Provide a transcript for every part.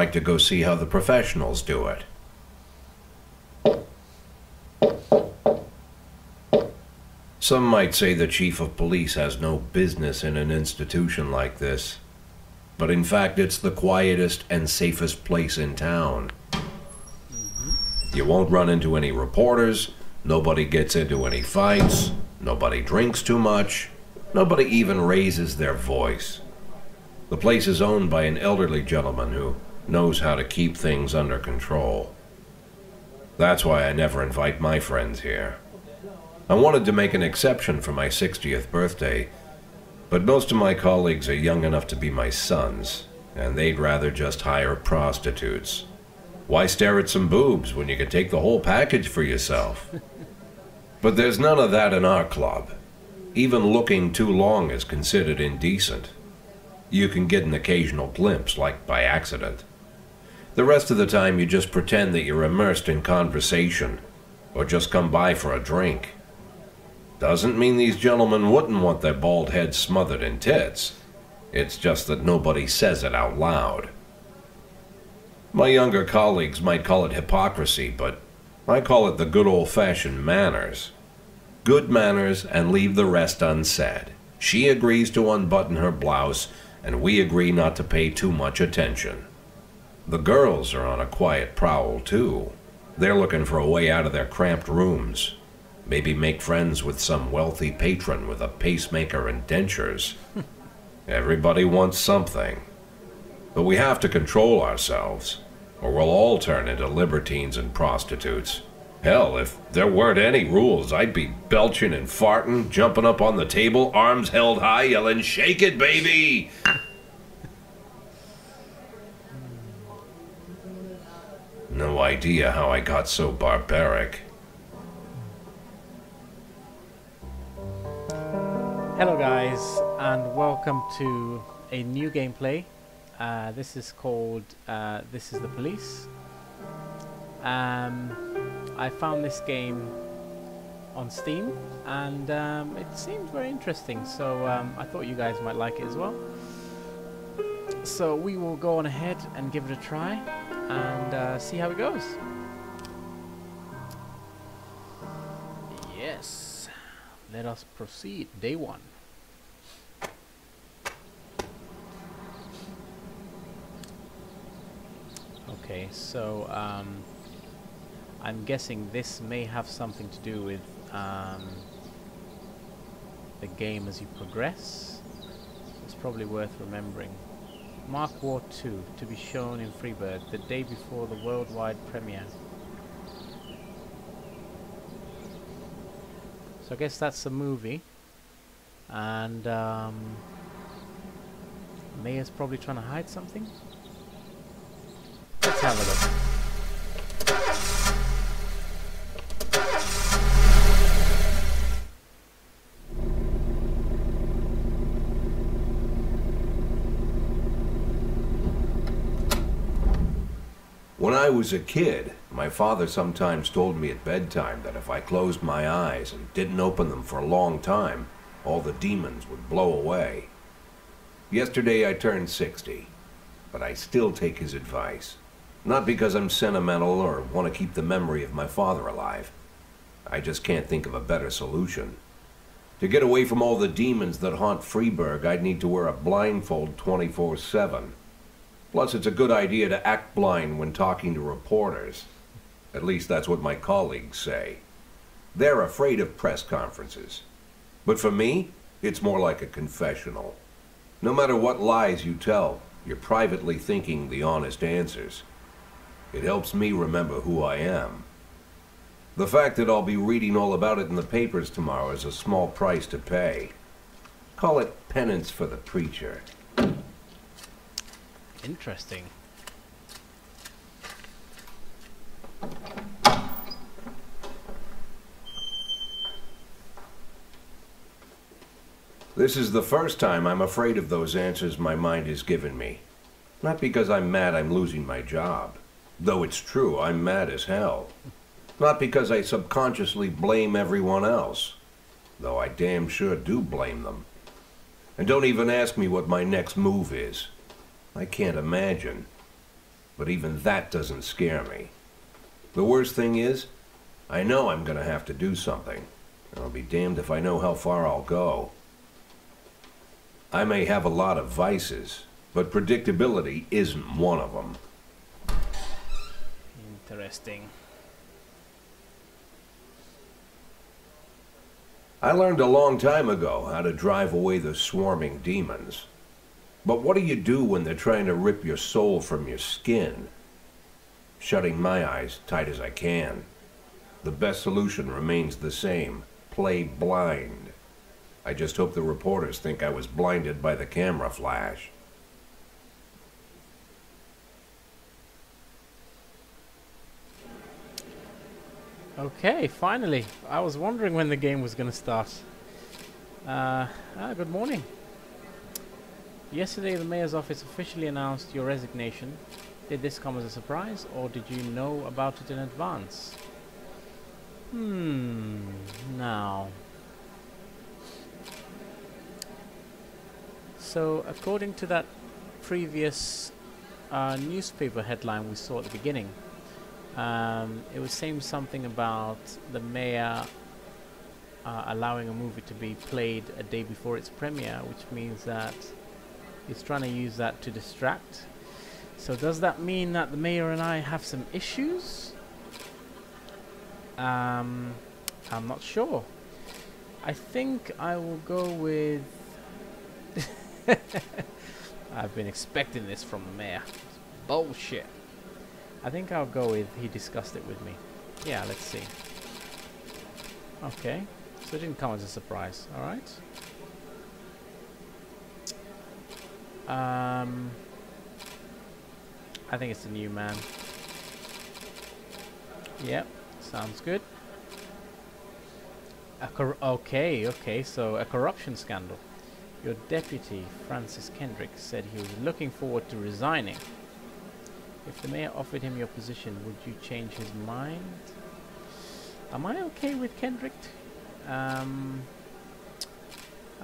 like to go see how the professionals do it. Some might say the chief of police has no business in an institution like this, but in fact it's the quietest and safest place in town. You won't run into any reporters, nobody gets into any fights, nobody drinks too much, nobody even raises their voice. The place is owned by an elderly gentleman who knows how to keep things under control. That's why I never invite my friends here. I wanted to make an exception for my 60th birthday, but most of my colleagues are young enough to be my sons, and they'd rather just hire prostitutes. Why stare at some boobs when you can take the whole package for yourself? But there's none of that in our club. Even looking too long is considered indecent. You can get an occasional glimpse, like by accident. The rest of the time you just pretend that you're immersed in conversation, or just come by for a drink. Doesn't mean these gentlemen wouldn't want their bald heads smothered in tits. It's just that nobody says it out loud. My younger colleagues might call it hypocrisy, but I call it the good old-fashioned manners. Good manners and leave the rest unsaid. She agrees to unbutton her blouse, and we agree not to pay too much attention. The girls are on a quiet prowl, too. They're looking for a way out of their cramped rooms. Maybe make friends with some wealthy patron with a pacemaker and dentures. Everybody wants something. But we have to control ourselves, or we'll all turn into libertines and prostitutes. Hell, if there weren't any rules, I'd be belching and farting, jumping up on the table, arms held high, yelling, "Shake it, baby!" No idea how I got so barbaric. Hello guys, and welcome to a new gameplay. This is called This is the Police. I found this game on Steam, and it seemed very interesting, so I thought you guys might like it as well. So we will go on ahead and give it a try and see how it goes. Yes, let us proceed. Day one. Okay, so I'm guessing this may have something to do with the game as you progress. It's probably worth remembering. Mark War 2, to be shown in Freebird the day before the worldwide premiere. So I guess that's a movie, and Maya's probably trying to hide something. Let's have a look. When I was a kid, my father sometimes told me at bedtime that if I closed my eyes and didn't open them for a long time, all the demons would blow away. Yesterday I turned 60, but I still take his advice. Not because I'm sentimental or want to keep the memory of my father alive. I just can't think of a better solution. To get away from all the demons that haunt Freeburg, I'd need to wear a blindfold 24/7. Plus, it's a good idea to act blind when talking to reporters. At least that's what my colleagues say. They're afraid of press conferences. But for me, it's more like a confessional. No matter what lies you tell, you're privately thinking the honest answers. It helps me remember who I am. The fact that I'll be reading all about it in the papers tomorrow is a small price to pay. Call it penance for the preacher. Interesting. This is the first time I'm afraid of those answers my mind has given me. Not because I'm mad I'm losing my job. Though it's true, I'm mad as hell. Not because I subconsciously blame everyone else. Though I damn sure do blame them. And don't even ask me what my next move is. I can't imagine. but even that doesn't scare me. The worst thing is, I know I'm gonna have to do something. I'll be damned if I know how far I'll go. I may have a lot of vices, but predictability isn't one of them. Interesting. I learned a long time ago how to drive away the swarming demons. But what do you do when they're trying to rip your soul from your skin? Shutting my eyes tight as I can. The best solution remains the same. Play blind. I just hope the reporters think I was blinded by the camera flash. Okay, finally. I was wondering when the game was going to start. Good morning. Yesterday the mayor's office officially announced your resignation. Did this come as a surprise, or did you know about it in advance? Now. So, according to that previous newspaper headline we saw at the beginning, it was saying something about the mayor allowing a movie to be played a day before its premiere, which means that he's trying to use that to distract. So does that mean that the mayor and I have some issues? I'm not sure. I think I will go with... I've been expecting this from the mayor. Bullshit. I think I'll go with he discussed it with me. Yeah, let's see. Okay, so it didn't come as a surprise. Alright. I think it's a new man. Yep, sounds good. Okay, so a corruption scandal. Your deputy, Francis Kendrick, said he was looking forward to resigning. If the mayor offered him your position, would you change his mind? Am I okay with Kendrick? Are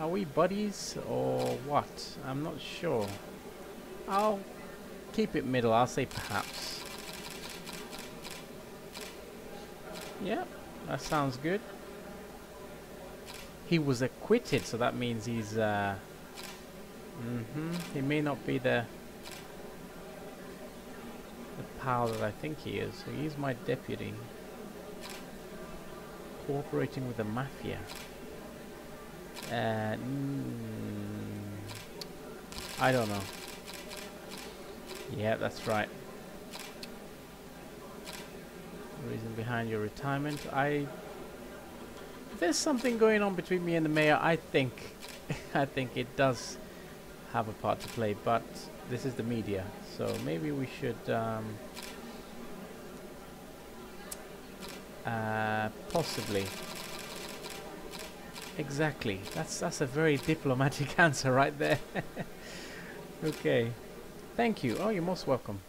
we buddies or what? I'm not sure. I'll keep it middle. I'll say perhaps. Yeah, that sounds good. He was acquitted, so that means he's he may not be the pal that I think he is. So he's my deputy. Cooperating with the mafia. I don't know. Yeah, that's right. The reason behind your retirement. If there's something going on between me and the mayor, I think it does have a part to play, but this is the media, so maybe we should possibly. Exactly. That's a very diplomatic answer right there. Okay. Thank you. Oh, you're most welcome.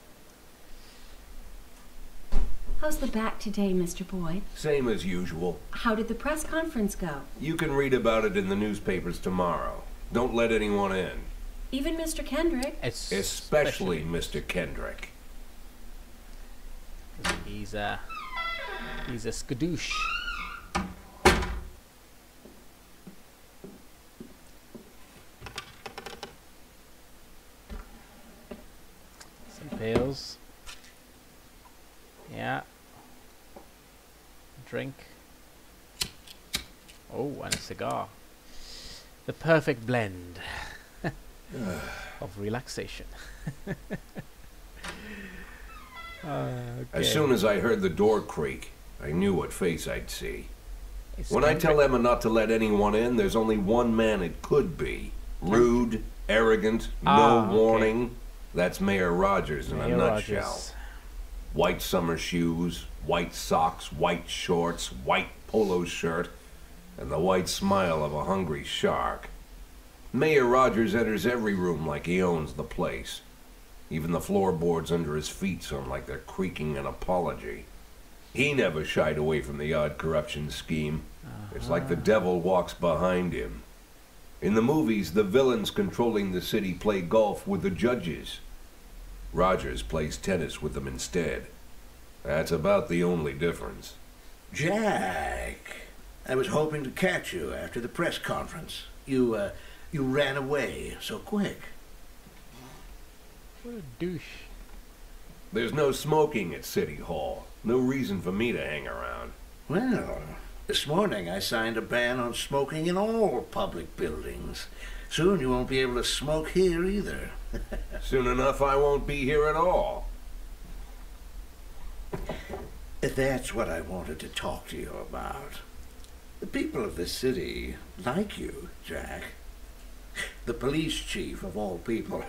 How's the back today, Mr. Boyd? Same as usual. How did the press conference go? You can read about it in the newspapers tomorrow. Don't let anyone in. Even Mr. Kendrick? Especially Mr. Kendrick. He's a skadoosh. Some pills. Yeah. Drink. Oh, and a cigar. The perfect blend of relaxation. Okay. As soon as I heard the door creak, I knew what face I'd see. It's When I Kendrick. tell Emma not to let anyone in, there's only one man it could be. Rude, arrogant, no Okay. warning. That's Mayor Rogers in a Mayor nutshell. Rogers. White summer shoes, white socks, white shorts, white polo shirt, and the white smile of a hungry shark. Mayor Rogers enters every room like he owns the place. Even the floorboards under his feet sound like they're creaking an apology. He never shied away from the odd corruption scheme. It's like the devil walks behind him. In the movies, the villains controlling the city play golf with the judges. Rogers plays tennis with them instead. That's about the only difference. Jack, I was hoping to catch you after the press conference. You ran away so quick. What a douche. There's no smoking at City Hall. No reason for me to hang around. Well, this morning I signed a ban on smoking in all public buildings. Soon you won't be able to smoke here either. Soon enough I won't be here at all. That's what I wanted to talk to you about. The people of this city like you, Jack. The police chief of all people.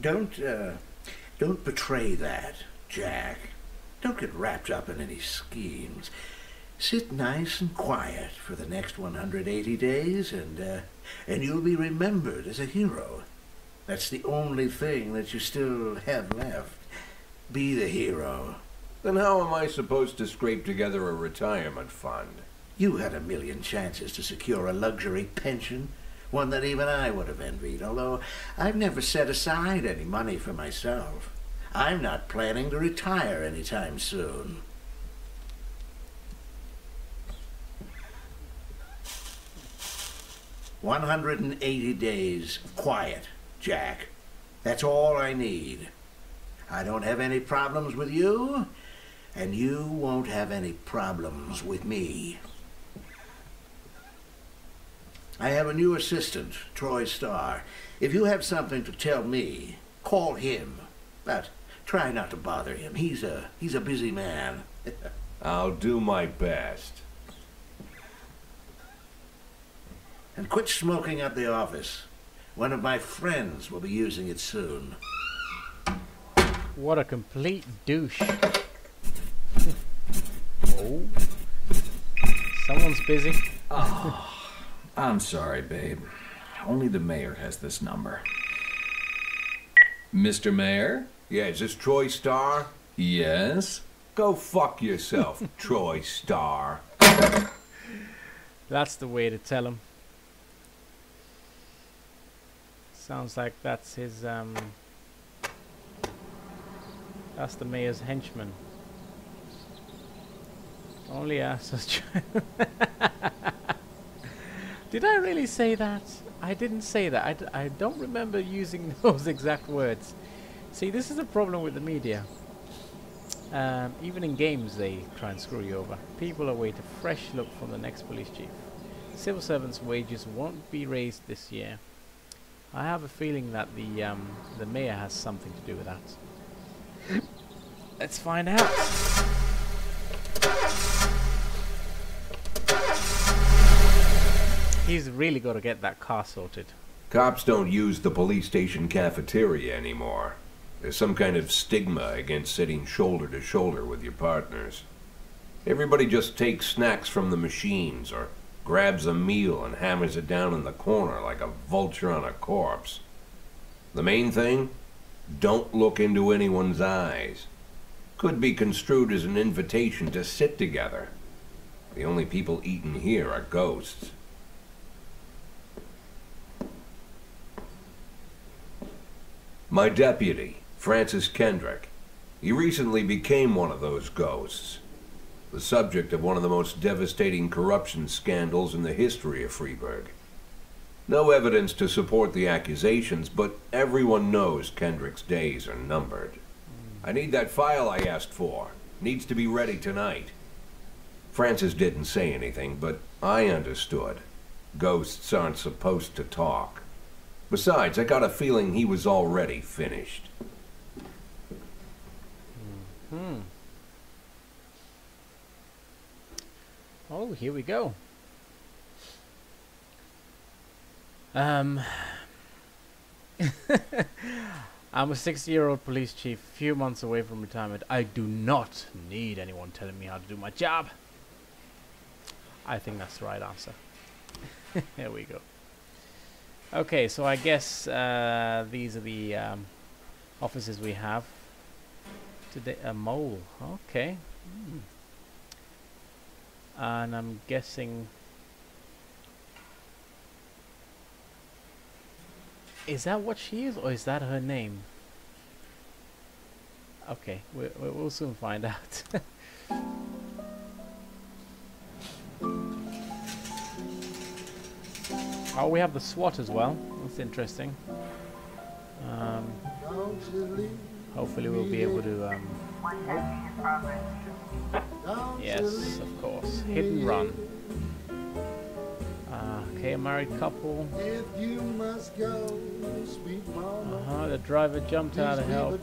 Don't betray that, Jack. Don't get wrapped up in any schemes. Sit nice and quiet for the next 180 days, and you'll be remembered as a hero. That's the only thing that you still have left. Be the hero. Then how am I supposed to scrape together a retirement fund? You had a million chances to secure a luxury pension, one that even I would have envied, although I've never set aside any money for myself. I'm not planning to retire anytime soon. "180 days of quiet, Jack. That's all I need. I don't have any problems with you, and you won't have any problems with me. I have a new assistant, Troy Starr. If you have something to tell me, call him. But try not to bother him. He's a busy man." I'll do my best. "And quit smoking at the office. One of my friends will be using it soon." What a complete douche. Oh. Someone's busy. Oh, I'm sorry, babe. Only the mayor has this number. Mr. Mayor? Yeah, is this Troy Starr? Yes? Go fuck yourself, Troy Starr. That's the way to tell him. Sounds like that's his, that's the mayor's henchman. Only ask us. Did I really say that? I didn't say that. I don't remember using those exact words. See, this is a problem with the media. Even in games, they try and screw you over. People await a fresh look from the next police chief. Civil servants' wages won't be raised this year. I have a feeling that the mayor has something to do with that. Let's find out. He's really got to get that car sorted. Cops don't use the police station cafeteria anymore. There's some kind of stigma against sitting shoulder to shoulder with your partners. Everybody just takes snacks from the machines or grabs a meal and hammers it down in the corner like a vulture on a corpse. The main thing? Don't look into anyone's eyes. Could be construed as an invitation to sit together. The only people eating here are ghosts. My deputy, Francis Kendrick. He recently became one of those ghosts. The subject of one of the most devastating corruption scandals in the history of Freeburg. No evidence to support the accusations, but everyone knows Kendrick's days are numbered. I need that file I asked for. Needs to be ready tonight. Francis didn't say anything, but I understood. Ghosts aren't supposed to talk. Besides, I got a feeling he was already finished. Oh, here we go. I'm a 60-year-old police chief, a few months away from retirement. I do not need anyone telling me how to do my job. I think that's the right answer. Here we go. Okay, so I guess these are the offices we have today. A mole, okay. And I'm guessing Is that what she is, or is that her name? Okay, we'll soon find out. Oh, we have the SWAT as well. That's interesting. Hopefully we'll be able to... Yes, of course. Hit and run. Okay, a married couple. The driver jumped out to help.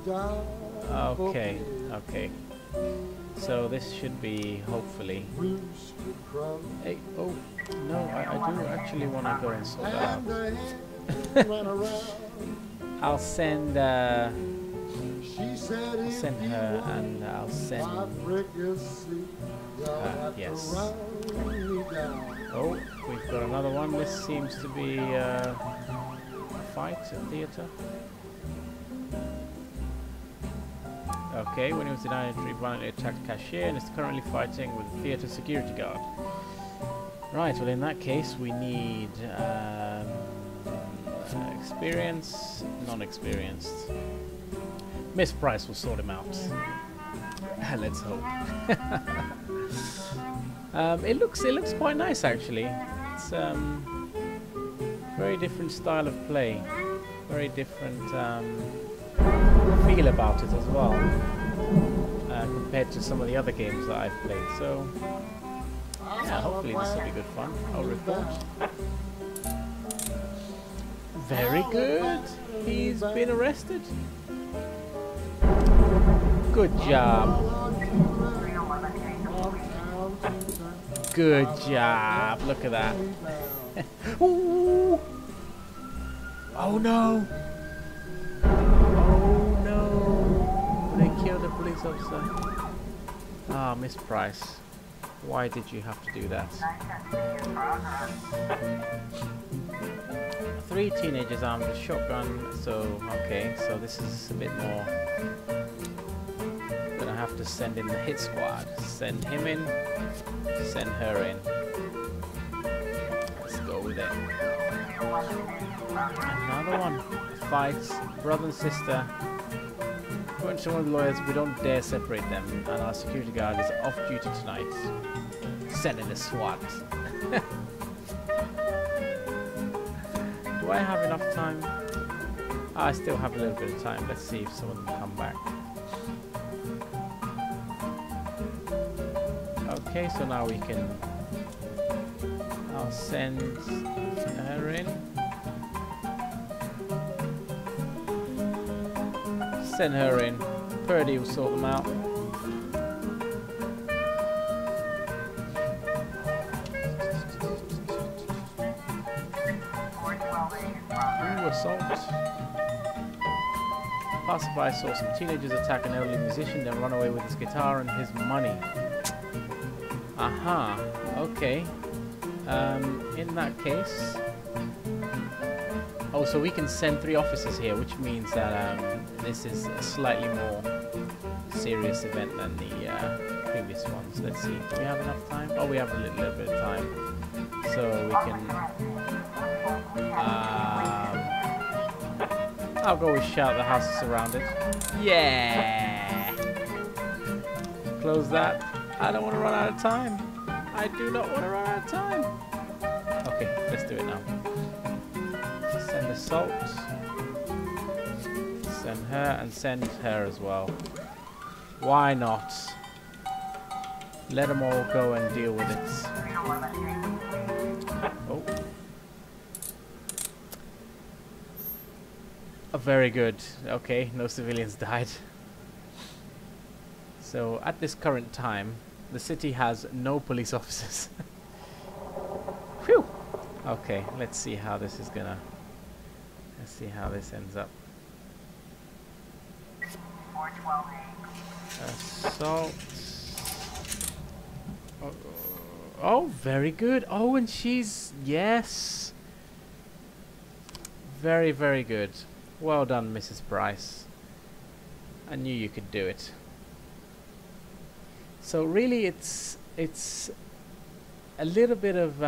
Okay, okay. So this should be, hopefully... Hey, oh, no, I do actually want to go and sort that out. I'll send her, and I'll send her, yes. Oh, we've got another one. This seems to be a fight, a theatre. Okay, when he was denied entry, violently attacked cashier and is currently fighting with a theatre security guard. Right, well in that case we need experience, non-experienced. Miss Price will sort him out. Let's hope. It looks quite nice actually. It's very different style of play, very different feel about it as well, compared to some of the other games that I've played. So yeah, hopefully this will be good fun. I'll report. Very good. He's been arrested. Good job. Good job. Look at that. Ooh. Oh no. Oh no. They killed a police officer. Ah, Miss Price. Why did you have to do that? 3 teenagers armed with a shotgun. So, okay, so this is a bit more. Gonna have to send in the hit squad. Send him in. Send her in. Let's go with it. Another one. Fights. Brother and sister. According to one of the lawyers, we don't dare separate them, and our security guard is off duty tonight. Send in the SWAT. Do I have enough time? I still have a little bit of time. Let's see if some of them come back. Okay, so now we can... I'll send her in. Send her in. Purdy will sort them out. Ooh, assault. Passerby saw some teenagers attack an elderly musician, then run away with his guitar and his money. Aha. Okay. In that case... Oh, so we can send 3 officers here, which means that this is a slightly more serious event than the previous ones. Let's see. Do we have enough time? Oh, we have a little bit of time. So we can... I'll go with shout the house is surrounded. Yeah! Close that. I don't want to run out of time. I do not want to run out of time. Okay, let's do it now. Send assault. Send her and send her as well. Why not? Let them all go and deal with it. Oh. Oh, very good. Okay, no civilians died. So at this current time, the city has no police officers. Phew! Okay, let's see how this is gonna... Let's see how this ends up. Assault. Oh, very good. Oh, and she's... Yes! Very, very good. Well done, Mrs. Price. I knew you could do it. So really it's a little bit of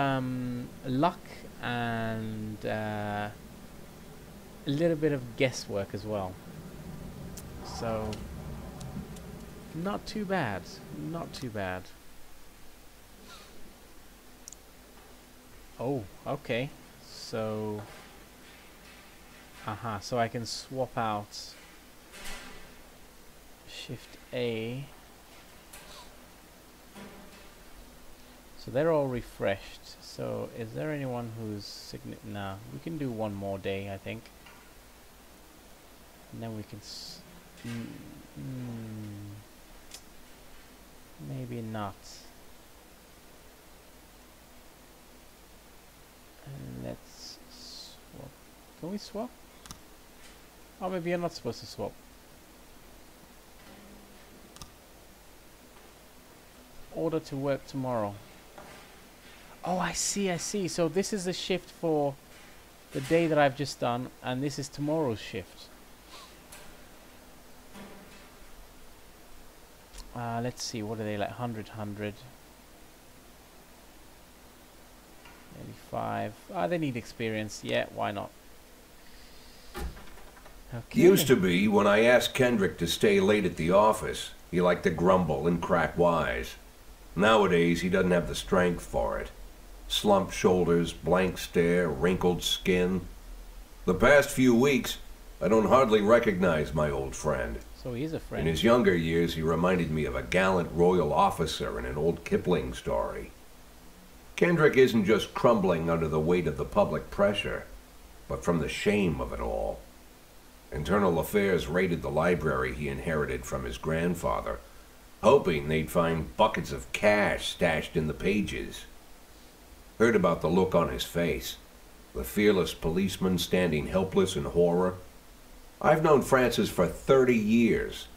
luck and a little bit of guesswork as well. So, not too bad. Not too bad. Oh, okay. So, so I can swap out Shift A. So they're all refreshed. So is there anyone who's nah, we can do one more day, I think. And then we can maybe not. And let's swap. Can we swap? Oh, maybe you're not supposed to swap. Order to work tomorrow. Oh, I see, I see. So this is the shift for the day that I've just done, and this is tomorrow's shift. Let's see, what are they like? 100, 100. 85. They need experience. Yeah, why not? Okay. Used to be, when I asked Kendrick to stay late at the office, he liked to grumble and crack wise. Nowadays, he doesn't have the strength for it. Slumped shoulders, blank stare, wrinkled skin. The past few weeks, I don't hardly recognize my old friend. So he's a friend. In his younger years, he reminded me of a gallant royal officer in an old Kipling story. Kendrick isn't just crumbling under the weight of the public pressure, but from the shame of it all. Internal Affairs raided the library he inherited from his grandfather, hoping they'd find buckets of cash stashed in the pages. Heard about the look on his face, the fearless policeman standing helpless in horror. I've known Francis for 30 years.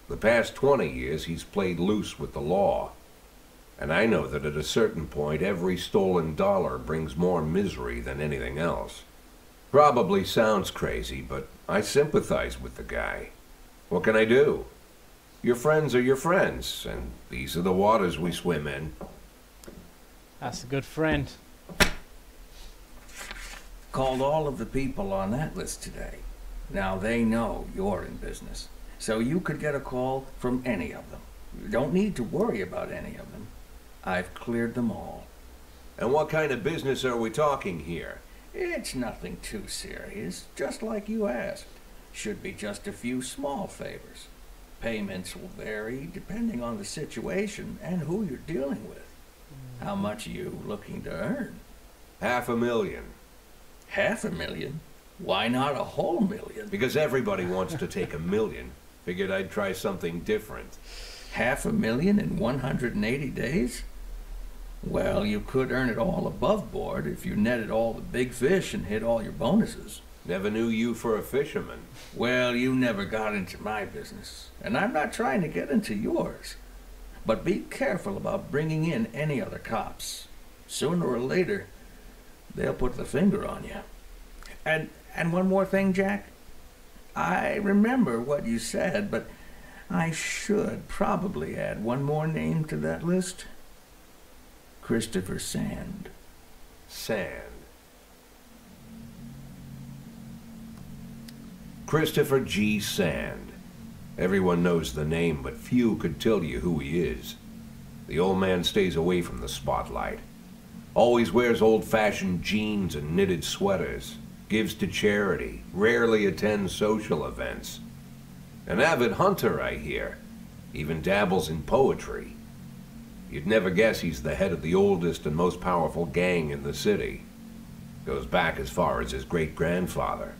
The past 20 years he's played loose with the law. And I know that at a certain point every stolen dollar brings more misery than anything else. Probably sounds crazy, but I sympathize with the guy. What can I do? Your friends are your friends, and these are the waters we swim in. That's a good friend. Called all of the people on that list today. Now they know you're in business, so you could get a call from any of them. You don't need to worry about any of them. I've cleared them all. And what kind of business are we talking here? It's nothing too serious, just like you asked. Should be just a few small favors. Payments will vary depending on the situation and who you're dealing with. How much are you looking to earn? $500,000. $500,000? Why not $1,000,000? Because everybody wants to take $1 million. Figured I'd try something different. $500,000 in 180 days? Well, you could earn it all above board if you netted all the big fish and hit all your bonuses. Never knew you for a fisherman. Well, you never got into my business, and I'm not trying to get into yours. But be careful about bringing in any other cops. Sooner or later, they'll put the finger on you. And one more thing, Jack. I remember what you said, but I should probably add one more name to that list. Christopher Sand. Sand. Christopher G. Sand. Everyone knows the name, but few could tell you who he is. The old man stays away from the spotlight. Always wears old-fashioned jeans and knitted sweaters. Gives to charity. Rarely attends social events. An avid hunter, I hear. Even dabbles in poetry. You'd never guess he's the head of the oldest and most powerful gang in the city. Goes back as far as his great-grandfather.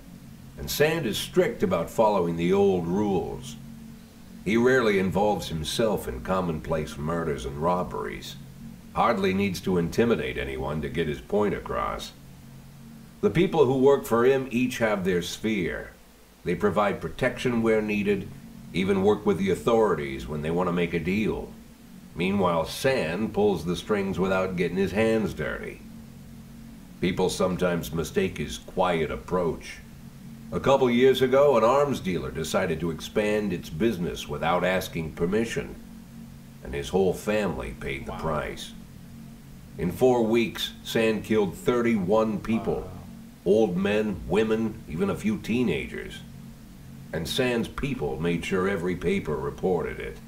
And Sand is strict about following the old rules. He rarely involves himself in commonplace murders and robberies. Hardly needs to intimidate anyone to get his point across. The people who work for him each have their sphere. They provide protection where needed, even work with the authorities when they want to make a deal. Meanwhile, Sand pulls the strings without getting his hands dirty. People sometimes mistake his quiet approach. A couple years ago, an arms dealer decided to expand its business without asking permission, and his whole family paid the price. In 4 weeks, Sand killed 31 people. Old men, women, even a few teenagers. And Sands' people made sure every paper reported it.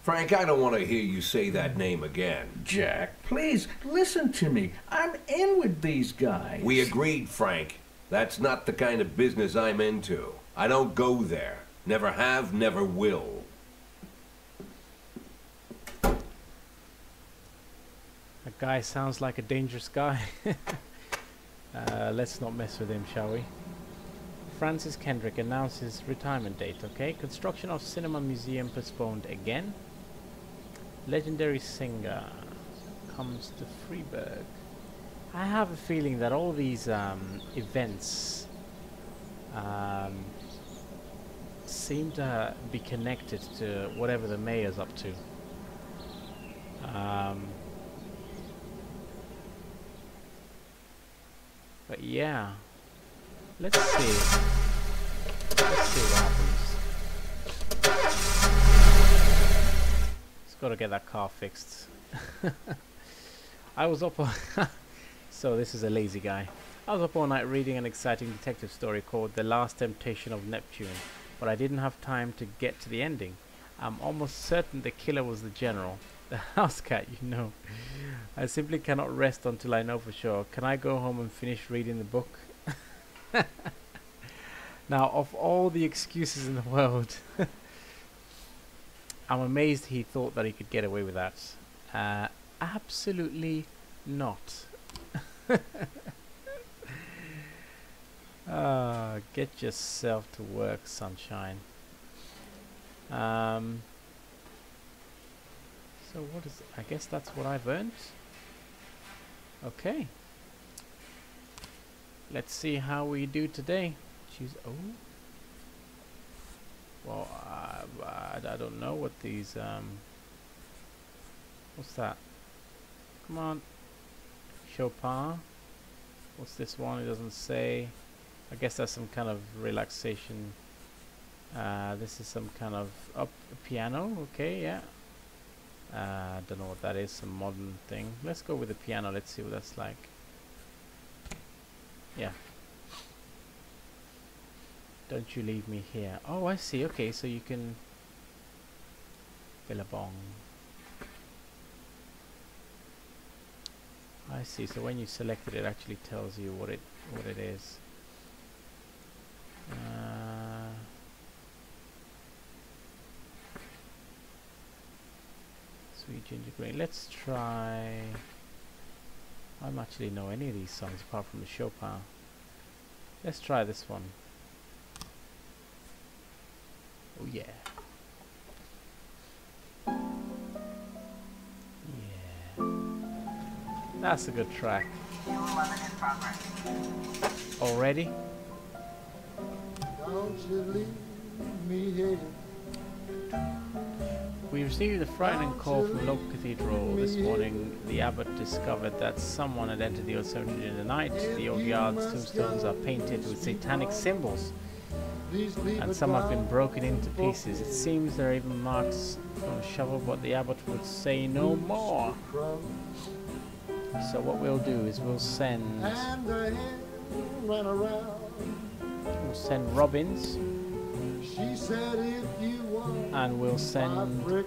Frank, I don't want to hear you say that name again. Jack, please, listen to me. I'm in with these guys. We agreed, Frank. That's not the kind of business I'm into. I don't go there. Never have, never will. That guy sounds like a dangerous guy. Let's not mess with him, shall we? Francis Kendrick announces retirement date, okay? Construction of Cinema Museum postponed again. Legendary singer comes to Freeburg. I have a feeling that all these events seem to be connected to whatever the mayor's up to. But yeah, let's see. Let's see what happens. Just gotta get that car fixed. I was up on so this is a lazy guy. I was up all night reading an exciting detective story called The Last Temptation of Neptune, but I didn't have time to get to the ending. I'm almost certain the killer was the general. The house cat, you know. I simply cannot rest until I know for sure. Can I go home and finish reading the book? Now, of all the excuses in the world, I'm amazed he thought that he could get away with that. Absolutely not. Get yourself to work, sunshine. So what is... I guess that's what I've earned. Okay. Let's see how we do today. Choose... Oh. Well, I don't know what these... What's that? Come on. Chopin. What's this one? It doesn't say. I guess that's some kind of relaxation. This is some kind of piano. Okay, yeah. Don't know what that is. Some modern thing. Let's go with the piano. Let's see what that's like. Yeah. Don't you leave me here. Oh, I see. Okay, so you can billabong. I see. So when you select it, it actually tells you what it is. Sweet ginger green. Let's try. I don't actually know any of these songs apart from the Chopin. Let's try this one. Oh yeah. Yeah. That's a good track. Already? Don't you leave me here. We received a frightening call from the local cathedral this morning. The abbot discovered that someone had entered the old cemetery in the night. The old yard's tombstones are painted with satanic symbols, and some have been broken into pieces. It seems there are even marks from a shovel, but the abbot would say no more. So what we'll do is we'll send Robbins, and we'll send Birch.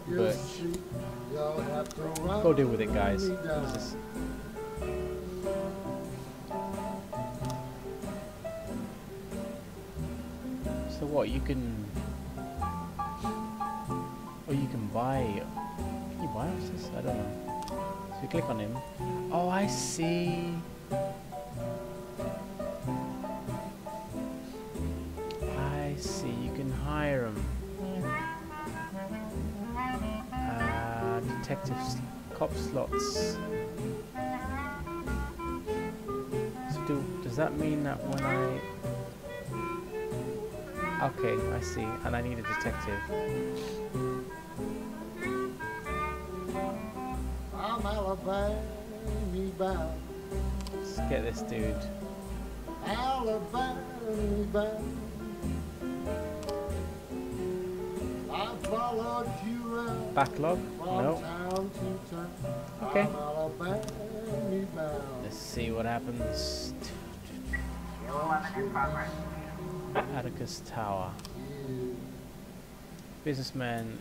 Go deal with it, guys. What is this? So what, you can... Oh, you can buy... Can you buy what's this? I don't know. So you click on him. Oh, I see. I see, you can hire him. Detective cop slots. So does that mean that when I... Okay, I see, and I need a detective. I'm Alabama bound. Let's get this dude. Alabama bound. I followed you around Backlog? from No. town to town. Okay. I'm Alabama bound. Let's see what happens. Atticus Tower. Businessman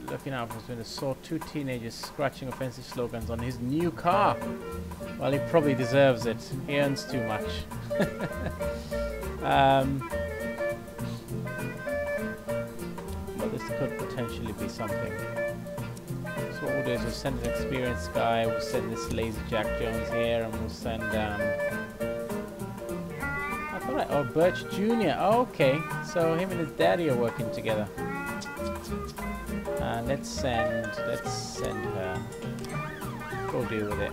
looking out from his window saw two teenagers scratching offensive slogans on his new car. Well, he probably deserves it. He earns too much. But this could potentially be something. So what we'll do is we'll send an experienced guy, we'll send this lazy Jack Jones here, and we'll send oh, Birch Jr. Oh, okay, so him and his daddy are working together. Let's send her. Go deal with it.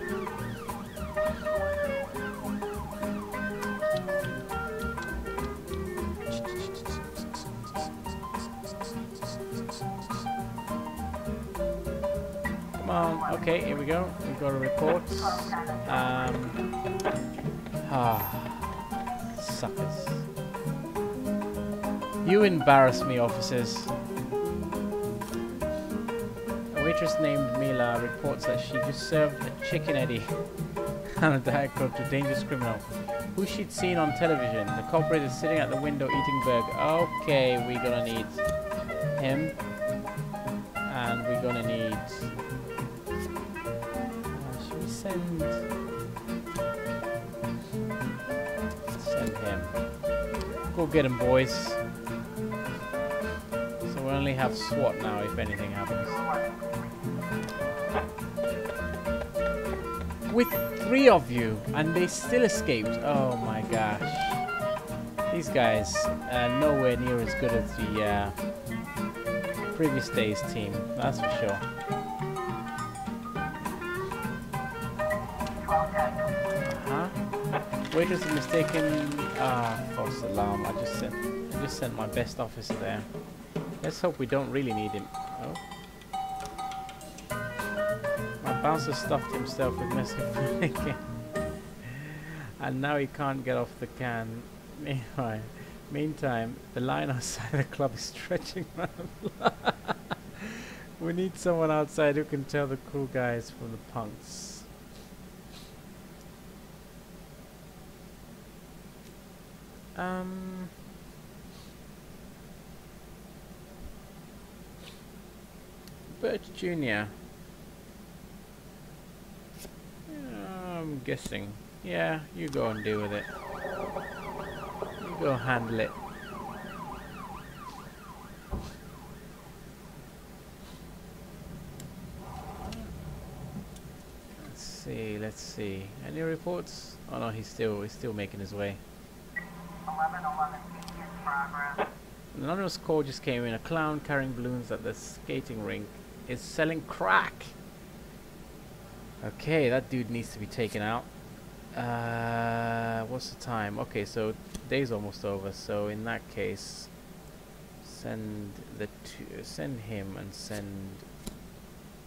Come on. Okay, here we go. We've got a report. Suckers. You embarrass me, officers. A waitress named Mila reports that she just served a chicken eddy and a Diet Coke to a dangerous criminal who she'd seen on television. The culprit is sitting at the window eating burger. Okay, we're gonna need him. And we're gonna need... should we send him? Go get him, boys. So we only have SWAT now if anything happens. With 3 of you, and they still escaped. Oh my gosh. These guys are nowhere near as good as the previous day's team, that's for sure. Waitress is mistaken. False alarm. I just sent my best officer there. Let's hope we don't really need him. Oh. My bouncer stuffed himself with messy food again. And now he can't get off the can. Meantime, the line outside the club is stretching around. We need someone outside who can tell the cool guys from the punks. Birch Jr. I'm guessing. Yeah, you go and deal with it. You go handle it. Let's see. Any reports? Oh no, he's still making his way. 1111 in progress. An anonymous call just came in. A clown carrying balloons at the skating rink is selling crack. Okay, that dude needs to be taken out. What's the time? Okay, so day's almost over. So in that case, send him and send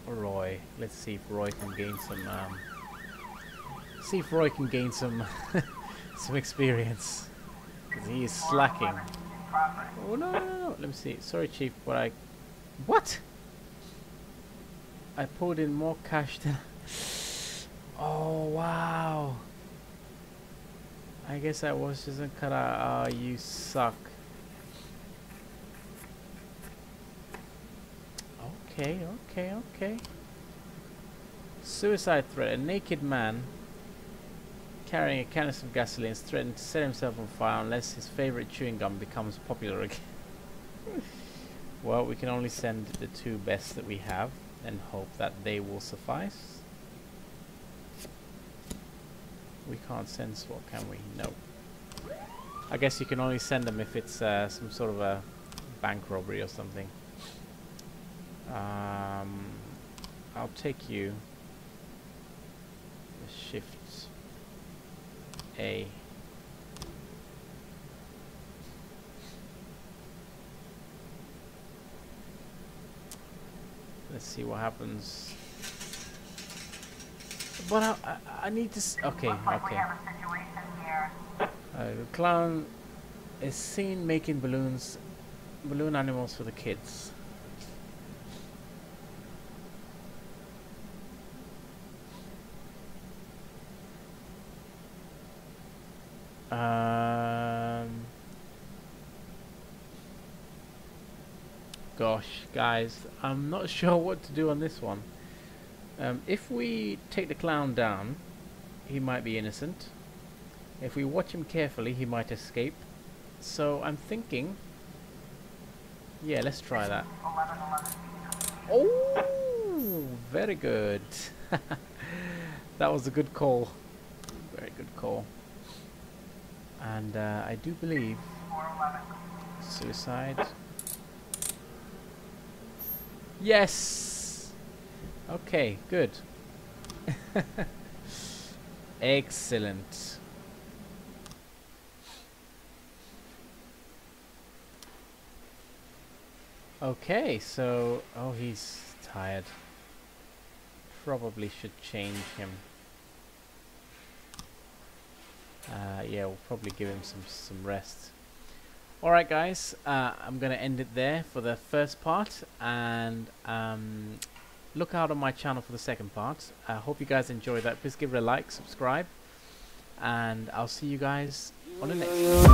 Roy. Let's see if Roy can gain some. Some experience. 'Cause he is slacking. Oh no! Let me see. Sorry, Chief, but what? I pulled in more cash than. Oh wow! I guess I was just gonna cut out. Oh, you suck. Okay. Suicide threat. A naked man carrying a canister of gasoline is threatened to set himself on fire unless his favorite chewing gum becomes popular again. Well, we can only send the 2 best that we have and hope that they will suffice. We can't send SWAT, can we? No. I guess you can only send them if it's some sort of a bank robbery or something. I'll take you. Shift A. Let's see what happens. But I need to. Okay. We have a situation here. The clown is seen making balloon animals for the kids. Gosh, guys, I'm not sure what to do on this one. If we take the clown down, he might be innocent. If we watch him carefully, he might escape. So I'm thinking, yeah, let's try that. 1111 feet. Oh, very good. That was a good call. Very good call. And I do believe 411. suicide. Yes. Okay, good. Excellent. Okay, so oh, he's tired. Probably should change him. Yeah, we'll probably give him some rest. Alright guys, I'm gonna end it there for the first part, and look out on my channel for the second part. I hope you guys enjoyed that. Please give it a like, subscribe, and I'll see you guys on the next one.